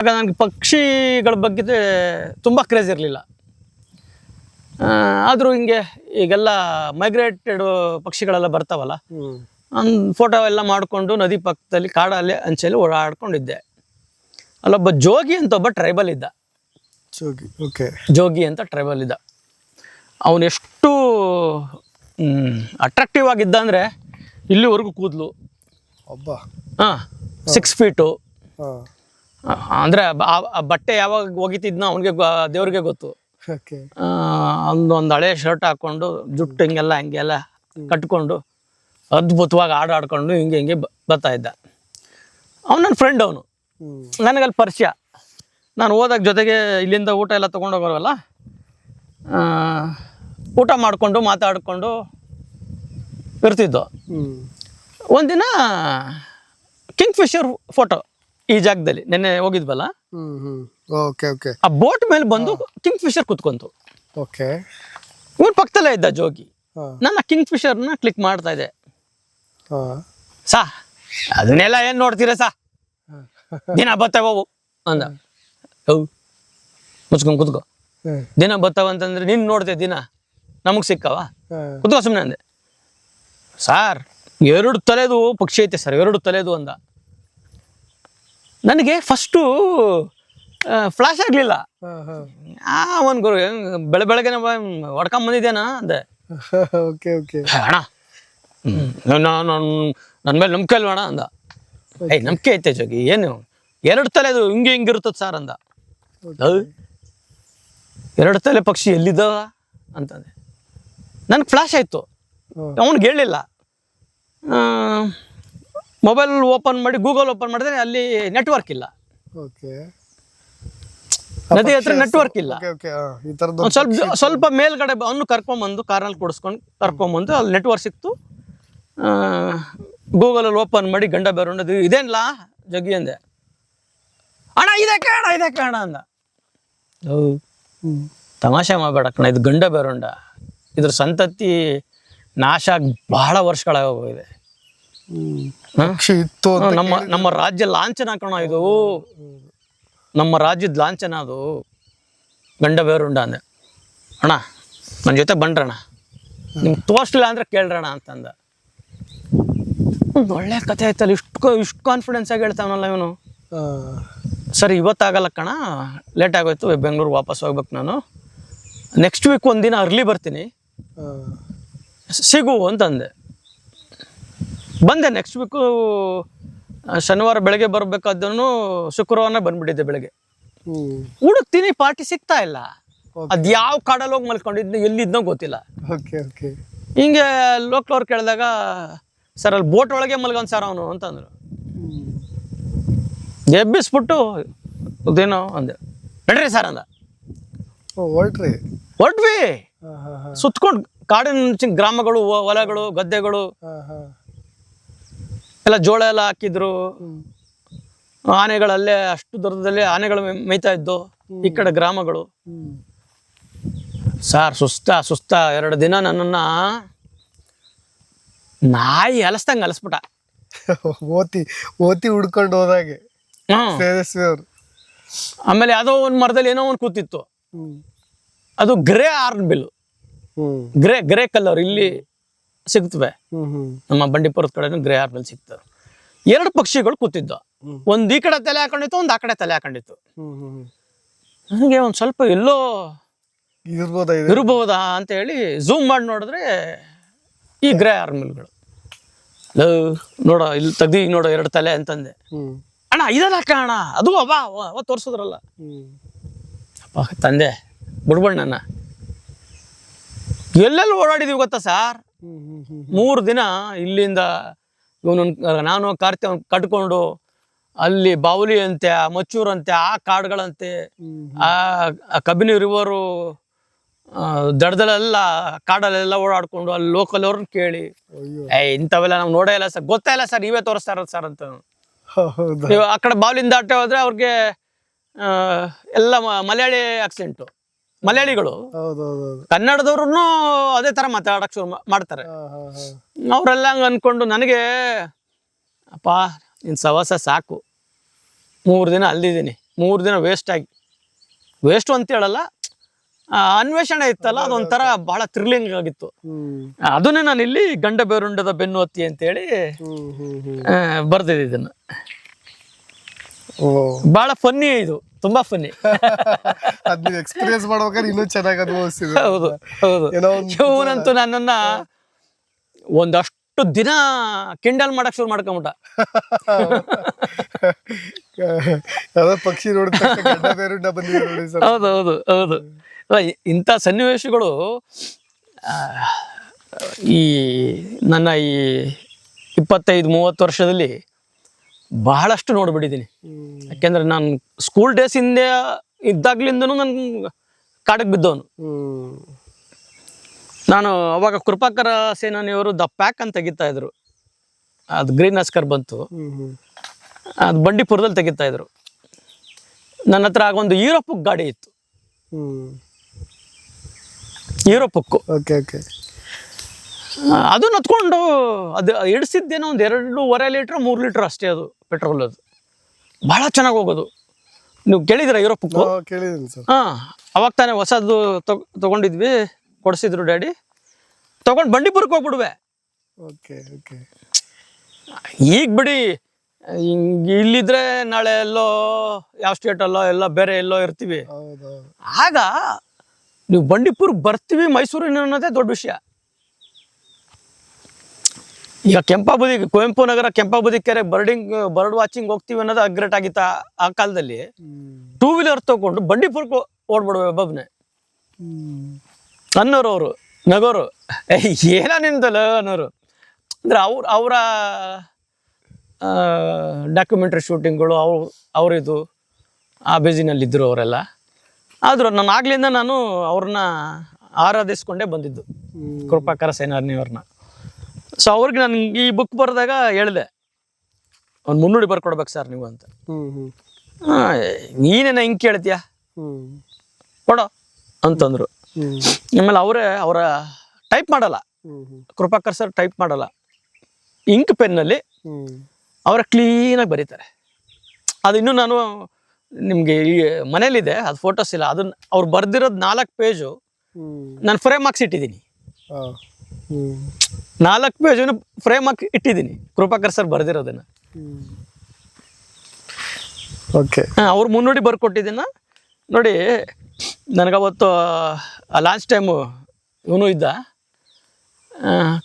ಆಗ ನನಗೆ ಪಕ್ಷಿಗಳ ಬಗ್ಗೆ ತುಂಬ ಕ್ರೇಜ್ ಇರಲಿಲ್ಲ. ಆದರೂ ಹಿಂಗೆ ಈಗೆಲ್ಲ ಮೈಗ್ರೇಟೆಡ್ ಪಕ್ಷಿಗಳೆಲ್ಲ ಬರ್ತಾವಲ್ಲ, ಫೋಟೋ ಎಲ್ಲ ಮಾಡಿಕೊಂಡು ನದಿ ಪಕ್ಕದಲ್ಲಿ ಕಾಡಲ್ಲಿ ಅಂಚಲ್ಲಿ ಓಡಾಡ್ಕೊಂಡಿದ್ದೆ. ಅಲ್ಲೊಬ್ಬ ಜೋಗಿ ಅಂತ ಒಬ್ಬ ಟ್ರೈಬಲ್ ಇದ್ದ. ಜೋಗಿ ಅಂತ ಟ್ರೈಬಲ್ ಇದ್ದ. ಅವನೆಷ್ಟು ಅಟ್ರಾಕ್ಟಿವ್ ಆಗಿದ್ದ ಅಂದರೆ ಇಲ್ಲಿವರೆಗೂ ಕೂದಲು, 6 ಫೀಟು. ಅಂದರೆ ಆ ಬಟ್ಟೆ ಯಾವಾಗ ಒಗಿತಿದ್ನೋ ಅವನಿಗೆ ದೇವ್ರಿಗೆ ಗೊತ್ತು. ಒಂದು ಹಳೆ ಶರ್ಟ್ ಹಾಕ್ಕೊಂಡು ಜುಟ್ಟು ಹಂಗೆಲ್ಲ ಕಟ್ಕೊಂಡು ಅದ್ಭುತವಾಗಿ ಆಡ್ಕೊಂಡು ಹಿಂಗೆ ಬರ್ತಾ ಇದ್ದ. ಅವ್ನು ನನ್ನ ಫ್ರೆಂಡ್. ಅವನು ನನಗಲ್ಲಿ ಪರಿಚಯ. ನಾನು ಹೋದಾಗ ಜೊತೆಗೆ ಇಲ್ಲಿಂದ ಊಟ ಎಲ್ಲ ತೊಗೊಂಡೋಗೋರಲ್ಲ, ಊಟ ಮಾಡಿಕೊಂಡು ಮಾತಾಡಿಕೊಂಡು ಇರ್ತಿದ್ದೋ. ಒಂದಿನ ಕಿಂಗ್ ಫಿಶರ್ ಫೋಟೋ ಈ ಜಾಗದಲ್ಲಿ ನೆನ್ನೆ ಹೋಗಿದ್ವಲ್ಲ, ಆ ಬೋಟ್ ಮೇಲೆ ಬಂದು ಕಿಂಗ್ ಫಿಶರ್ ಕುತ್ಕೊಂತು. ಇವನು ಪಕ್ಕದಲ್ಲೇ ಇದ್ದ ಜೋಗಿ. ನಾನು ಆ ಕಿಂಗ್ ಫಿಶರ್ನ ಕ್ಲಿಕ್ ಮಾಡ್ತಾ ಇದ್ದೆ. ಸಾ ಅದನ್ನೆಲ್ಲ ಏನು ನೋಡ್ತೀರ ಸಾ, ದಿನ ಬರ್ತಾವು ಅಂದ. ಹೌದು, ಮುಚ್ಕೊಂಡು ಕುತ್ಕೋ. ದಿನ ಬರ್ತಾವಂತಂದ್ರೆ ನೀನು ನೋಡ್ದೆ ದಿನ, ನಮಗೆ ಸಿಕ್ಕವ, ಕುತ್ಕೋ ಸುಮ್ಮನೆ ಅಂದೆ. ಸಾರ್ 2 ತಲೆದು ಪಕ್ಷಿ ಐತೆ ಸರ್, 2 ತಲೆದು ಅಂದ. ನನಗೆ ಫಸ್ಟು ಫ್ಲಾಶ್ ಆಗಲಿಲ್ಲ. ಅವನ್ ಗುರು ಬೆಳಗ್ಗೆ ಹೊಡ್ಕೊಂಬಂದಿದ್ದೇನಾ ಅಂದೆ. ಅಣ್ಣ ನನ್ನ ಮೇಲೆ ನಂಬಿಕೆ ಅಲ್ವಣ ಅಂದ. ನಂಬಿಕೆ ಐತೆ ಜೋಗಿ, ಏನು 2 ತಲೆದು ಹಿಂಗಿರ್ತದ ಸರ್ ಅಂದ. 2 ತಲೆ ಪಕ್ಷಿ ಎಲ್ಲಿದ್ದಾವ ಅಂತಂದೆ. ನನಗೆ ಫ್ಲಾಶ್ ಆಯಿತು. ಅವನಿಗೆ ಹೇಳಿಲ್ಲ. ಮೊಬೈಲ್ ಓಪನ್ ಮಾಡಿ ಗೂಗಲ್ ಓಪನ್ ಮಾಡಿದ್ರೆ ಅಲ್ಲಿ ನೆಟ್ವರ್ಕ್ ಇಲ್ಲ. ನದಿ ಹತ್ರ ನೆಟ್ವರ್ಕ್ ಇಲ್ಲ. ಸ್ವಲ್ಪ ಮೇಲ್ಗಡೆ ಅವನು ಕರ್ಕೊಂಬಂದು ಕಾರಲ್ಲಿ ಕೊಡಿಸ್ಕೊಂಡು ಕರ್ಕೊಂಬಂದು ಅಲ್ಲಿ ನೆಟ್ವರ್ಕ್ ಸಿಕ್ತು. ಗೂಗಲಲ್ಲಿ ಓಪನ್ ಮಾಡಿ ಗಂಡ ಬೇರುಂಡ ಇದೇನಿಲ್ಲ ಜಗ್ಗಿ ಅಂದೆ. ಅಣ್ಣ ಇದೆ ಕಾಣ ಅಂದ. ತಮಾಷೆ ಮಾಡಬೇಡ ಕಣ, ಇದು ಗಂಡ ಬೇರುಂಡ. ಇದ್ರ ಸಂತತಿ ನಾಶ ಆಗಿ ಬಹಳ ವರ್ಷಗಳಾಗೋಗಿದೆ. ನಮ್ಮ ರಾಜ್ಯ ಲಾಂಛನ ಕಣ ಇದು, ನಮ್ಮ ರಾಜ್ಯದ ಲಾಂಛನ ಅದು ಗಂಡ ಬೇರುಂಡ ಅಂದೆ. ಅಣ್ಣ ನನ್ನ ಜೊತೆ ಬನ್ರಣ್ಣ, ನಿಮ್ಗೆ ತೋರಿಸ್ಲಿಲ್ಲ ಅಂದ್ರೆ ಕೇಳ್ರಣ ಅಂತಂದ. ಒಂದು ಒಳ್ಳೆ ಕತೆ ಆಯ್ತಲ್ಲ, ಇಷ್ಟು ಕಾನ್ಫಿಡೆನ್ಸ್ ಆಗಿ ಹೇಳ್ತಾವನಲ್ಲ ಇವನು. ಸರಿ ಇವತ್ತಾಗಲ್ಲ ಕಣ, ಲೇಟ್ ಆಗೋಯ್ತು, ಬೆಂಗಳೂರು ವಾಪಸ್ ಹೋಗ್ಬೇಕು ನಾನು. ನೆಕ್ಸ್ಟ್ ವೀಕ್ ಒಂದಿನ ಅರ್ಲಿ ಬರ್ತೀನಿ, ಸಿಗು ಅಂತಂದೆ. ಬಂದೆ. ನೆಕ್ಸ್ಟ್ ವೀಕು ಶನಿವಾರ ಬೆಳಗ್ಗೆ ಬರಬೇಕಾದ್ದನ್ನು ಶುಕ್ರವಾರನೇ ಬಂದ್ಬಿಟ್ಟಿದ್ದೆ ಬೆಳಗ್ಗೆ. ಹುಡುಕ್ತೀನಿ, ಪಾರ್ಟಿ ಸಿಗ್ತಾ ಇಲ್ಲ. ಅದು ಯಾವ ಕಾಡಲ್ಲಿ ಹೋಗಿ ಮಲ್ಕೊಂಡಿದ್ನ, ಎಲ್ಲಿದ್ನೋ ಗೊತ್ತಿಲ್ಲ. ಹಿಂಗೆ ಲೋಕಲ್ ಕೇಳಿದಾಗ, ಸರ್ ಅಲ್ಲಿ ಬೋಟ್ ಒಳಗೆ ಮಲ್ಗೊಂಡ್ ಸರ್ ಅವನು ಅಂತಂದ್ರು. ಎಬ್ಬಿಸ್ಬಿಟ್ಟು ಅದೇನೋ ಅಂದೆ. ನಡ್ರಿ ಸರ್ ಅಂದ. ಹೊರಟ್ವಿ. ಸುತ್ಕೊಂಡು ಕಾಡಿನ ಗ್ರಾಮಗಳು, ಹೊಲಗಳು, ಗದ್ದೆಗಳು ಎಲ್ಲ ಜೋಳ ಎಲ್ಲ ಹಾಕಿದ್ರು. ಆನೆಗಳಲ್ಲೇ ಅಷ್ಟು ದೂರದಲ್ಲಿ ಆನೆಗಳು ಮೇಯ್ತಾ ಇದ್ದು. ಈ ಕಡೆ ಗ್ರಾಮಗಳು. ಸಾರ್ ಸುಸ್ತ 2 ದಿನ ನನ್ನನ್ನ ನಾಯಿ ಅಲಸ್ದಂಗೆ ಅಲಸ್ಬಿಟ್ಟ. ಓತಿ ಹುಡ್ಕೊಂಡು ಹೋದಾಗೆ. ಆಮೇಲೆ ಯಾವುದೋ ಒಂದು ಮರದಲ್ಲಿ ಏನೋ ಒಂದು ಕೂತಿತ್ತು. ಅದು ಗ್ರೇ ಆರ್ನ್ಬಿಲ್, ಗ್ರೇ ಕಲರ್ ಇಲ್ಲಿ ಸಿಗ್ತವೆ. ನಮ್ಮ ಬಂಡೀಪುರದ ಕಡೆ ಗ್ರೇ ಆರ್ನ್ಬಿಲ್ ಸಿಗ್ತವೆ. 2 ಪಕ್ಷಿಗಳು ಕೂತಿದ್ದು. ಒಂದು ಈ ಕಡೆ ತಲೆ ಹಾಕೊಂಡಿತ್ತು, ಒಂದು ಆ ಕಡೆ ತಲೆ ಹಾಕೊಂಡಿತ್ತು. ನನಗೆ ಒಂದು ಸ್ವಲ್ಪ ಎಲ್ಲೋ ಇರ್ಬೋದಾ ಅಂತ ಹೇಳಿ ಝೂಮ್ ಮಾಡಿ ನೋಡಿದ್ರೆ ಈ ಗ್ರೇ ಆರ್ನ್ಬಿಲ್ಗಳು. ನೋಡ ಇಲ್ಲಿ ತೆಗ್ದಿ ನೋಡೋ 2 ತಲೆ ಅಂತಂದೆ. ಅಣ್ಣ ಇದಲ್ಲ ಅಣ್ಣ, ಅದು ಅವ ತೋರಿಸಿದ್ರಲ್ಲ. ಅಪ್ಪ ತಂದೆ ಬಿಡ್ಬಣ್ಣನ ಎಲ್ಲೆಲ್ಲಿ ಓಡಾಡಿದೀವಿ ಗೊತ್ತಾ ಸಾರ್. 3 ದಿನ ಇಲ್ಲಿಂದ ನಾನು ಕಾರ್ತಿ ಅವ್ನು ಕಟ್ಕೊಂಡು ಅಲ್ಲಿ ಬಾವುಲಿ ಅಂತೆ, ಆ ಮಚ್ಚೂರು ಅಂತೆ, ಆ ಕಾಡುಗಳಂತೆ, ಆ ಕಬಿನಿ ರಿವರು ದಡದಲ್ಲೆಲ್ಲ ಕಾಡಲ್ಲೆಲ್ಲ ಓಡಾಡ್ಕೊಂಡು ಅಲ್ಲಿ ಲೋಕಲ್ ಅವ್ರನ್ನ ಕೇಳಿ, ಇಂಥವೆಲ್ಲ ನಾವು ನೋಡೇ ಇಲ್ಲ ಸರ್, ಗೊತ್ತೇ ಇಲ್ಲ ಸರ್, ನೀವೇ ತೋರಿಸ್ತಾ ಇರೋದು ಸರ್ ಅಂತ. ನೀವು ಆ ಕಡೆ ಬಾವ್ಲಿಂದ ದಾಟೆ ಹೋದ್ರೆ ಅವ್ರಿಗೆ ಎಲ್ಲ ಮಲಯಾಳಿ ಆಕ್ಸೆಂಟು, ಮಲಯಾಳಿಗಳು. ಕನ್ನಡದವ್ರು ಅದೇ ತರ ಮಾತಾಡಕ್ ಶುರು ಮಾಡ್ತಾರೆ. ಅವರೆಲ್ಲ ಹಂಗ ಅನ್ಕೊಂಡು ನನಗೆ ಅಪ್ಪ ನಿನ್ ಸವಾಸ ಸಾಕು, 3 ದಿನ ಅಲ್ದಿದ್ದೀನಿ. 3 ದಿನ ವೇಸ್ಟು ಅಂತ ಹೇಳಲ್ಲ, ಅನ್ವೇಷಣೆ ಇತ್ತಲ್ಲ, ಅದೊಂಥರ ಬಹಳ ಥ್ರಿಲ್ಲಿಂಗ್ ಆಗಿತ್ತು. ಅದನ್ನೇ ನಾನು ಇಲ್ಲಿ ಗಂಡ ಬೇರುಂಡದ ಬೆನ್ನು ಹತ್ತಿ ಅಂತೇಳಿ ಬರ್ದಿದ್ದೆ ಇದನ್ನು. ಬಹಳ ಫನ್ನಿ, ಇದು ತುಂಬಾ ಫನ್ನಿ. ಎಕ್ಸ್ಪೀರಿಯನ್ಸ್ ಮಾಡ್ಬೇಕಾದ್ರೆ ಇನ್ನೂ ಚೆನ್ನಾಗಿ ಅನುಭವಿಸಿದ್ರು. ಹೌದು ಹೌದು. ಇವನಂತೂ ನನ್ನನ್ನ ಒಂದಷ್ಟು ದಿನ ಕಿಂಡಲ್ ಮಾಡಕ್ ಶುರು ಮಾಡ್ಕೊಂಬಿಟ್ಟ. ಪಕ್ಷಿ ಹೌದು ಹೌದು ಹೌದು. ಇಂಥ ಸನ್ನಿವೇಶಗಳು ಈ ನನ್ನ ಈ 25-30 ವರ್ಷದಲ್ಲಿ ಬಹಳಷ್ಟು ನೋಡ್ಬಿಟ್ಟಿದ್ದೀನಿ. ಯಾಕೆಂದ್ರೆ ನಾನು ಸ್ಕೂಲ್ ಡೇಸಿಂದ ಇದ್ದಾಗ್ಲಿಂದನೂ ನನ್ ಕಾಡಕ್ಕೆ ಬಿದ್ದವನು. ನಾನು ಅವಾಗ ಕೃಪಾಕರ ಸೇನಾನಿಯವರು ದ ಪ್ಯಾಕ್ ಅಂತ ತೆಗಿತಾ ಇದ್ರು. ಅದು ಗ್ರೀನ್ ಆಸ್ಕರ್ ಬಂತು, ಅದು ಬಂಡೀಪುರದಲ್ಲಿ ತೆಗಿತಾ ಇದ್ರು. ನನ್ನ ಹತ್ರ ಆಗ ಒಂದು ಹೀರೋ ಗಾಡಿ ಇತ್ತು, ಹೀರೋ ಪುಕ್ಕು. ಅದನ್ನ ಹತ್ಕೊಂಡು ಅದು ಇಡಿಸಿದ್ದೇನೋ ಒಂದು 2.5 ಲೀಟ್ರ್ 3 ಲೀಟ್ರ್ ಅಷ್ಟೇ ಅದು ಪೆಟ್ರೋಲ್. ಅದು ಬಹಳ ಚೆನ್ನಾಗಿ ಹೋಗೋದು. ನೀವು ಕೇಳಿದಿರ ಹೀರೋ ಪುಕ್ಕು? ಅವಾಗ ತಾನೇ ಹೊಸದು ತಗೊಂಡಿದ್ವಿ, ಕೊಡಿಸಿದ್ರು ಡ್ಯಾಡಿ. ತಗೊಂಡು ಬಂಡೀಪುರಕ್ಕೆ ಹೋಗ್ಬಿಡುವೆ. ಈಗ ಬಿಡಿ, ಇಲ್ಲಿದ್ರೆ ನಾಳೆ ಎಲ್ಲೋ ಯಾವ ಸ್ಟೇಟಲ್ಲೋ ಎಲ್ಲ ಬೇರೆ ಎಲ್ಲೋ ಇರ್ತೀವಿ. ಆಗ ನೀವು ಬಂಡೀಪುರಕ್ಕೆ ಬರ್ತೀವಿ ಮೈಸೂರಿನ ಅನ್ನೋದೇ ದೊಡ್ಡ ವಿಷಯ. ಈಗ ಕೆಂಪಾಬುದಿ, ಕುವೆಂಪು ನಗರ ಕೆಂಪಾಬುದಿ ಕೆರೆ ಬರ್ಡ್ ವಾಚಿಂಗ್ ಹೋಗ್ತೀವಿ ಅನ್ನೋದು ಅಗ್ರೆಟ್ ಆಗಿತ್ತ ಆ ಕಾಲದಲ್ಲಿ. 2 ವೀಲರ್ ತಗೊಂಡು ಬಂಡೀಪುರಕ್ಕೆ ಓಡ್ಬಿಡುವೆ ಒಬ್ಬೊಬ್ಬನೇ. ಅನ್ನೋರು ಅವರು ನಗೋರು, ಏನ ನಿಂದಲ್ಲ ಅನ್ನೋರು. ಅಂದ್ರೆ ಅವರ ಡಾಕ್ಯುಮೆಂಟ್ರಿ ಶೂಟಿಂಗ್ಗಳು ಅವರಿದು ಆ ಬೇಜಿನಲ್ಲಿದ್ದರು ಅವರೆಲ್ಲ. ಆದರೂ ನಾನು ಆಗ್ಲಿಂದ ನಾನು ಅವ್ರನ್ನ ಆರಾಧಿಸ್ಕೊಂಡೇ ಬಂದಿದ್ದು, ಕೃಪಾಕರ ಸೇನಾನಿಯವ್ರನ್ನ. ಸೊ ಅವ್ರಿಗೆ ನಾನು ಈ ಬುಕ್ ಬರೆದಾಗ ಹೇಳಿದೆ, ಒಂದು ಮುನ್ನುಡಿ ಬರ್ಕೊಡ್ಬೇಕು ಸರ್ ನೀವು ಅಂತ. ನೀನೇನ ಹಿಂಗೆ ಕೇಳ್ತೀಯ, ಕೊಡೋ ಅಂತಂದ್ರು. ಆಮೇಲೆ ಅವರ ಟೈಪ್ ಮಾಡಲ್ಲ, ಕೃಪಾಕರ್ ಸರ್ ಟೈಪ್ ಮಾಡಲ್ಲ, ಇಂಕ್ ಪೆನ್ನಲ್ಲಿ ಅವರ ಕ್ಲೀನಾಗಿ ಬರೀತಾರೆ. ಅದು ಇನ್ನೂ ನಾನು ನಿಮಗೆ ಈ ಮನೇಲಿದೆ, ಅದು ಫೋಟೋಸ್ ಇಲ್ಲ. ಅದನ್ನ ಅವ್ರು ಬರ್ದಿರೋದು 4 ಪೇಜು ನಾನು ಫ್ರೇಮ್ ಹಾಕ್ಸಿ ಇಟ್ಟಿದ್ದೀನಿ. 4 ಪೇಜನ್ನು ಫ್ರೇಮ್ ಹಾಕಿ ಇಟ್ಟಿದ್ದೀನಿ, ಕೃಪಾಕರ್ ಸರ್ ಬರ್ದಿರೋದನ್ನ. ಅವ್ರು ಮುನ್ನುಡಿ ಬರ್ಕೊಟ್ಟಿದ್ದೀನ ನೋಡಿ. ನನಗವತ್ತು ಲಾಂಚ್ ಟೈಮು ಇವನು ಇದ್ದ,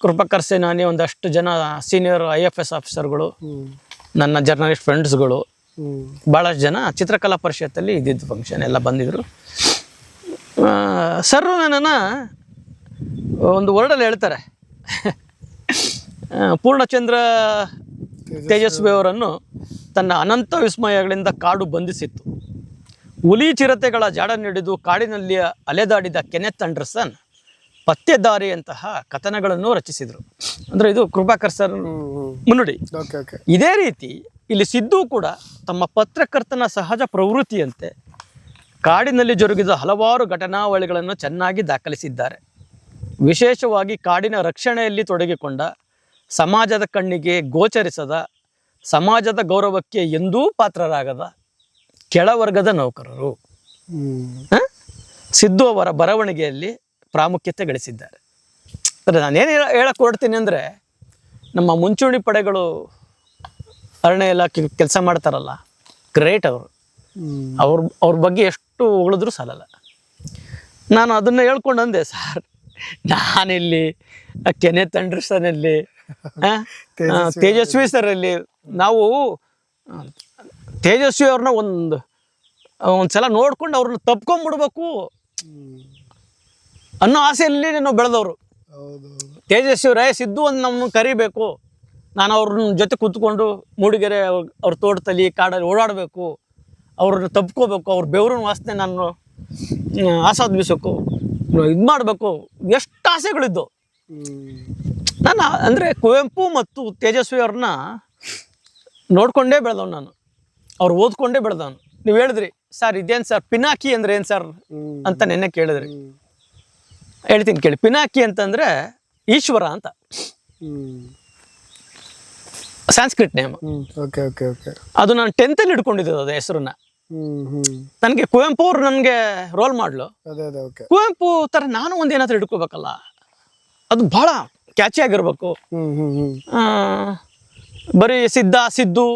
ಕೃಪಾಕರ್ ಸೇನಾನಿ, ಒಂದಷ್ಟು ಜನ ಸೀನಿಯರ್ IFS ಆಫೀಸರ್ಗಳು, ನನ್ನ ಜರ್ನಲಿಸ್ಟ್ ಫ್ರೆಂಡ್ಸ್ಗಳು, ಭಾಳಷ್ಟು ಜನ ಚಿತ್ರಕಲಾ ಪರಿಷತ್ತಲ್ಲಿ ಇದ್ದಿದ್ದು ಫಂಕ್ಷನ್ ಎಲ್ಲ ಬಂದಿದ್ರು. ಸರ್ ನನ್ನನ್ನು ಒಂದು ವರ್ಡಲ್ಲಿ ಹೇಳ್ತಾರೆ, ಪೂರ್ಣಚಂದ್ರ ತೇಜಸ್ವಿ ಅವರನ್ನು ತನ್ನ ಅನಂತ ವಿಸ್ಮಯಗಳಿಂದ ಕಾಡು ಬಂಧಿಸಿತ್ತು. ಹುಲಿ ಚಿರತೆಗಳ ಜಾಡ ನೀಡಿದು ಕಾಡಿನಲ್ಲಿ ಅಲೆದಾಡಿದ ಕೆನೆತ್ ಆಂಡರ್ಸನ್ ಪತ್ತೆದಾರಿಯಂತಹ ಕಥನಗಳನ್ನು ರಚಿಸಿದರು. ಅಂದರೆ ಇದು ಕೃಪಾಕರ್ ಸರ್ ಮುನ್ನುಡಿ. ಇದೇ ರೀತಿ ಇಲ್ಲಿ ಸಿದ್ದು ಕೂಡ ತಮ್ಮ ಪತ್ರಕರ್ತನ ಸಹಜ ಪ್ರವೃತ್ತಿಯಂತೆ ಕಾಡಿನಲ್ಲಿ ಜರುಗಿದ ಹಲವಾರು ಘಟನಾವಳಿಗಳನ್ನು ಚೆನ್ನಾಗಿ ದಾಖಲಿಸಿದ್ದಾರೆ. ವಿಶೇಷವಾಗಿ ಕಾಡಿನ ರಕ್ಷಣೆಯಲ್ಲಿ ತೊಡಗಿಕೊಂಡ, ಸಮಾಜದ ಕಣ್ಣಿಗೆ ಗೋಚರಿಸದ, ಸಮಾಜದ ಗೌರವಕ್ಕೆ ಎಂದೂ ಪಾತ್ರರಾಗದ ಕೆಳವರ್ಗದ ನೌಕರರು ಸಿದ್ದು ಅವರ ಬರವಣಿಗೆಯಲ್ಲಿ ಪ್ರಾಮುಖ್ಯತೆ ಗಳಿಸಿದ್ದಾರೆ. ಅಂದರೆ ನಾನೇನು ಹೇಳಕ್ಕೆ ಹೊರಡ್ತೀನಿ ಅಂದರೆ, ನಮ್ಮ ಮುಂಚೂಣಿ ಪಡೆಗಳು ಅರಣ್ಯ ಇಲಾಖೆ ಕೆಲಸ ಮಾಡ್ತಾರಲ್ಲ, ಗ್ರೇಟ್ ಅವರು. ಅವ್ರ ಬಗ್ಗೆ ಎಷ್ಟು ಹೊಗಳಿದ್ರು ಸಾಲಲ್ಲ. ನಾನು ಅದನ್ನು ಹೇಳ್ಕೊಂಡು ಅಂದೆ, ಸರ್ ನಾನಿಲ್ಲಿ ಕೆನೆತ್ ಆಂಡರ್ಸನಲ್ಲಿ, ತೇಜಸ್ವಿ ಸರಲ್ಲಿ, ನಾವು ತೇಜಸ್ವಿ ಅವ್ರನ್ನ ಒಂದ್ಸಲ ನೋಡ್ಕೊಂಡು ಅವ್ರನ್ನ ತಪ್ಕೊಂಡ್ಬಿಡ್ಬೇಕು ಅನ್ನೋ ಆಸೆಯಲ್ಲಿ ನಾವು ಬೆಳೆದವರು. ತೇಜಸ್ವಿ ರೇ ಸಿದ್ದು ಒಂದು ನಮ್ಮನ್ನು ಕರಿಬೇಕು, ನಾನು ಅವ್ರನ್ನ ಜೊತೆ ಕೂತ್ಕೊಂಡು ಮೂಡಿಗೆರೆ ಅವ್ರ ತೋಟದಲ್ಲಿ ಕಾಡಲ್ಲಿ ಓಡಾಡಬೇಕು, ಅವ್ರನ್ನ ತಪ್ಕೋಬೇಕು, ಅವ್ರ ಬೆವರಿನ ವಾಸನೆ ನಾನು ಆಸ್ವಾದಿಸಬೇಕು, ಇದು ಮಾಡಬೇಕು, ಎಷ್ಟು ಆಸೆಗಳಿದ್ದು. ನಾನು ಅಂದರೆ ಕುವೆಂಪು ಮತ್ತು ತೇಜಸ್ವಿ ಅವ್ರನ್ನ ನೋಡ್ಕೊಂಡೇ ಬೆಳೆದವನು ನಾನು, ಅವ್ರು ಓದ್ಕೊಂಡೇ ಬೆಳೆದವನು. ನೀವು ಹೇಳಿದ್ರಿ ಸರ್ ಇದೇನು ಸರ್ ಪಿನಾಕಿ ಅಂದರೆ ಏನು ಸರ್ ಅಂತ ನೆನ್ನೆ ಕೇಳಿದ್ರಿ. ಹೇಳ್ತೀನಿ ಕೇಳಿ. ಪಿನಾಕಿ ಅಂತಂದರೆ ಈಶ್ವರ ಅಂತ, ಸಾಂಸ್ಕ್ರಿಟ್ ನೇಮ್. ಅದು ನಾನು 10th ಹಿಡ್ಕೊಂಡಿದ್ದೆ ಅದು ಹೆಸರನ್ನ. ನನಗೆ ಕುವೆಂಪು ಅವ್ರು ನನಗೆ ರೋಲ್ ಮಾಡ್ಲು. ಅದೇ ಅದೇ ಓಕೆ. ಕುವೆಂಪು ಥರ ನಾನು ಒಂದೇನಾದ್ರೂ ಹಿಡ್ಕೋಬೇಕಲ್ಲ, ಅದು ಭಾಳ ಕ್ಯಾಚಿ ಆಗಿರ್ಬೇಕು. ಬರೀ ಸಿದ್ದು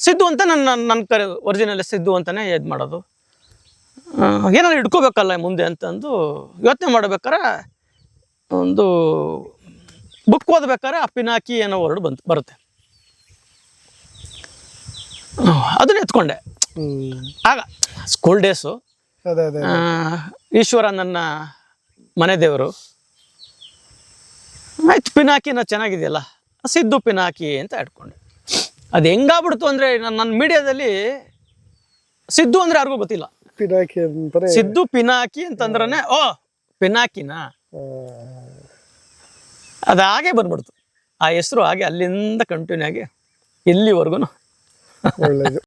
ಸಿದ್ದು ಅಂತ ನನ್ನ ಕರೆ ಒರಿಜಿನಲ್ ಸಿದ್ದು ಅಂತಾನೆ ಇದು ಮಾಡೋದು. ಏನಾದ್ರು ಹಿಡ್ಕೋಬೇಕಲ್ಲ ಮುಂದೆ ಅಂತಂದು ಯೋಚನೆ ಮಾಡ್ಬೇಕಾರೆ ಒಂದು ಬುಕ್ ಓದ್ಬೇಕಾರೆ ಆ ಪಿನಾಕಿ ಅನ್ನೋ ವರ್ಡ್ ಬರುತ್ತೆ. ಅದನ್ನ ಎತ್ಕೊಂಡೆ ಆಗ ಸ್ಕೂಲ್ ಡೇಸು. ಅದೇ ಅದೇ ಈಶ್ವರ ನನ್ನ ಮನೆ ದೇವರು. ಆಯ್ತು, ಪಿನಾಕಿನ ಚೆನ್ನಾಗಿದೆಯಲ್ಲ, ಸಿದ್ದು ಪಿನಾಕಿ ಅಂತ ಇಟ್ಕೊಂಡೆ. ಅದು ಹೆಂಗಾಗ್ಬಿಡ್ತು ಅಂದರೆ ನನ್ನ ಮೀಡಿಯಾದಲ್ಲಿ ಸಿದ್ದು ಅಂದರೆ ಯಾರಿಗೂ ಗೊತ್ತಿಲ್ಲ. ಪಿನಾಕಿ ಅಂತಾರೆ. ಸಿದ್ದು ಪಿನಾಕಿ ಅಂತಂದ್ರೆ ಓ ಪಿನಾಕಿನ, ಅದು ಹಾಗೆ ಬಂದ್ಬಿಡ್ತು. ಆ ಹೆಸರು ಹಾಗೆ ಅಲ್ಲಿಂದ ಕಂಟಿನ್ಯೂ ಆಗಿ ಇಲ್ಲಿವರೆಗೂ ಒಳ್ಳೇದು.